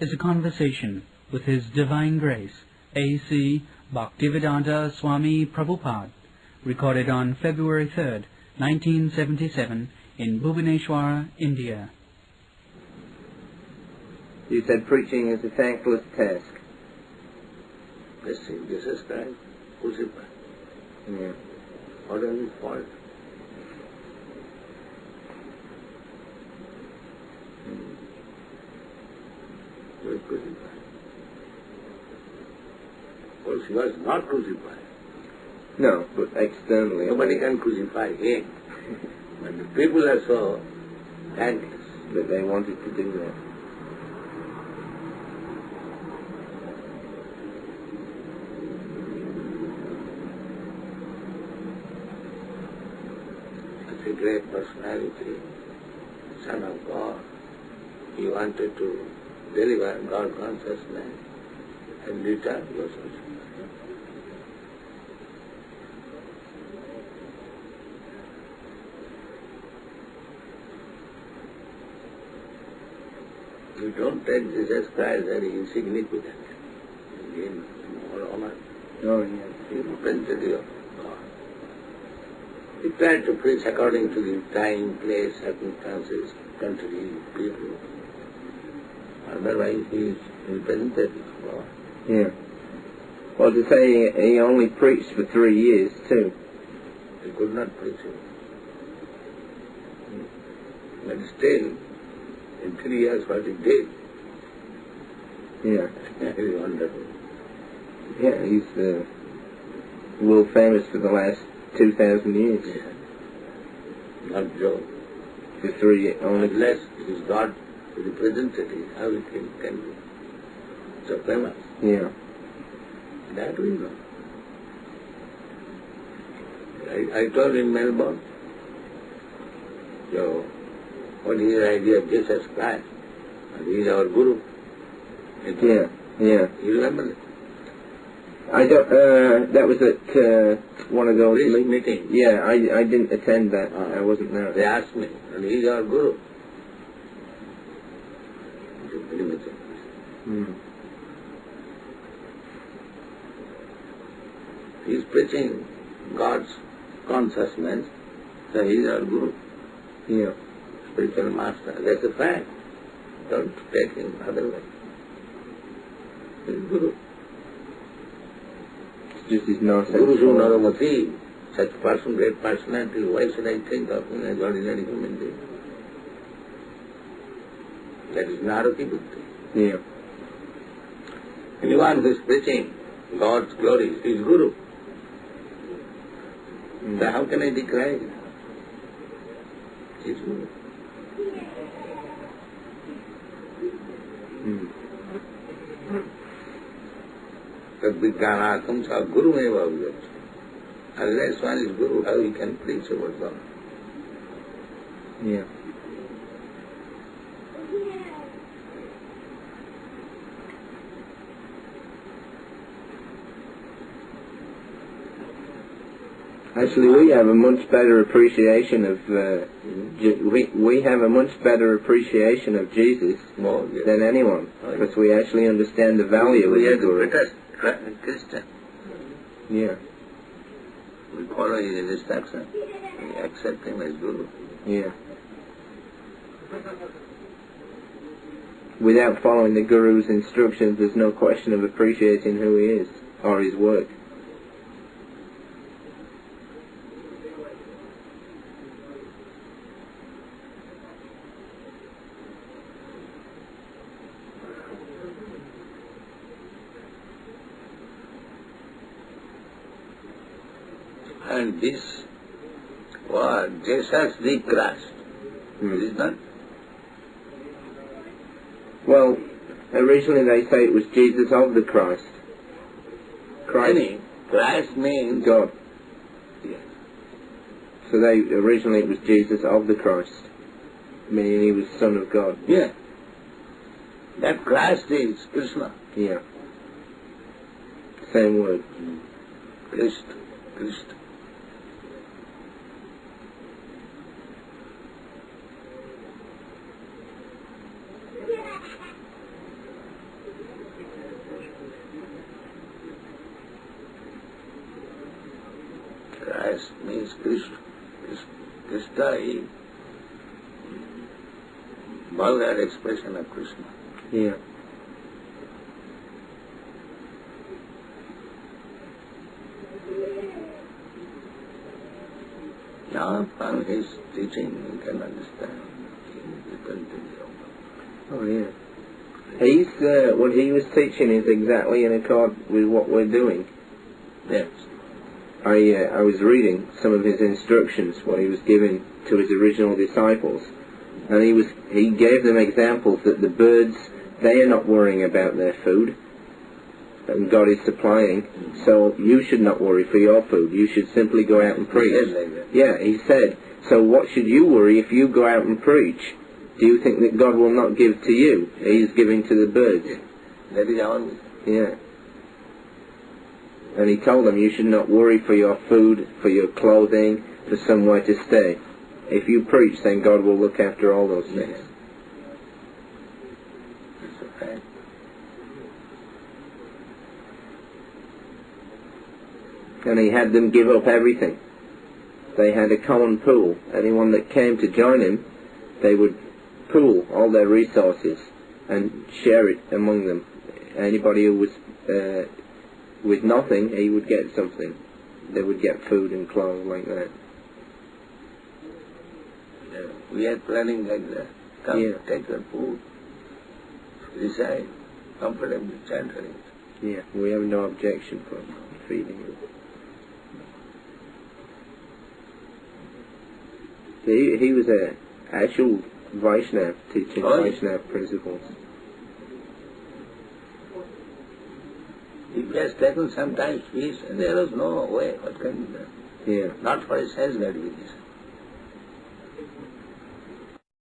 is a conversation with His Divine Grace, A.C. Bhaktivedanta Swami Prabhupada, recorded on February 3rd, 1977, in Bhuvanesvara, India. You said preaching is a thankless task. Yes, Jesus Christ, crucified. Yeah. What was his fault? He was crucified. Of course, he was not crucified. No, but externally. Nobody can crucify him. But the people are so thankless that they wanted to do that. As a great personality, Son of God, he wanted to deliver God consciousness and return to yourself. You don't take Jesus Christ very insignificant. You give him more honor. Oh, yes. He repented your God. He tried to preach according to the time, place, circumstances, country, people. Otherwise, he repented God. Yeah. Well, to say he only preached for 3 years, too. He could not preach it. But still, in 3 years, what he did. Yeah. Very wonderful. Yeah, he's world famous for the last 2,000 years. Yeah. Not joke. For 3 years only. Unless it is God representative, how it can be so famous. Yeah. That we know. I told in Melbourne, so what is the idea of Jesus Christ? And he is our Guru. Yeah, yeah. You remember that? I don't, that was at one of those meetings. Yeah, I didn't attend that. I wasn't there. They asked me, and he is our Guru. Very much. He is preaching God's consciousness, so he is our Guru. Yeah. Spiritual master. That's a fact. Don't take him otherwise. He is Guru. It's just his nonsense. Guru Sunaramati, such person, great personality, why should I think of him as ordinary human being? That is Narati Buddhi. Yeah. Anyone who is preaching God's glory is Guru. So how can I decry it? He is Guru. Tadviddhanakam sa Guru meva avyat. Unless one is Guru, how he can preach about God? Yeah. Actually, we have a much better appreciation of we have a much better appreciation of Jesus than anyone, because we actually understand the value of the Guru. Christian. Yeah. We follow his instruction. We accept him as Guru. Yeah. Without following the Guru's instructions, there's no question of appreciating who he is or his work. And this word, Jesus the Christ, is not. Well, originally they say it was Jesus of the Christ. Christ means God. Yes. So originally it was Jesus of the Christ, meaning he was Son of God. Yeah. That Christ is Krishna. Yeah. Same word. Christ. Krishna is vulgar expression of Krishna. Yeah. Now from his teaching you can understand different things. Oh yeah. He's what he was teaching is exactly in accord with what we're doing. Yes. I was reading some of his instructions, what he was giving to his original disciples, and he gave them examples that the birds, they are not worrying about their food, and God is supplying, so you should not worry for your food. You should simply go out and preach. He said like that. Yeah, he said, so what should you worry if you go out and preach? Do you think that God will not give to you? He is giving to the birds. That is our mission. Yeah. And he told them you should not worry for your food, for your clothing, for somewhere to stay. If you preach, then God will look after all those things. That's a fact. And he had them give up everything. They had a common pool. Anyone that came to join him, they would pool all their resources and share it among them. Anybody who was with nothing, he would get something. They would get food and clothes like that. Yeah. We are planning like that. Come, Yeah. take your food. Decide. Comfortably, gently. Yeah, we have no objection for feeding him. He was a actual Vaishnava, teaching Vaishnava principles. If he has taken sometimes fish, and there was no way, what can be done? Yeah. Not for his sense gratification.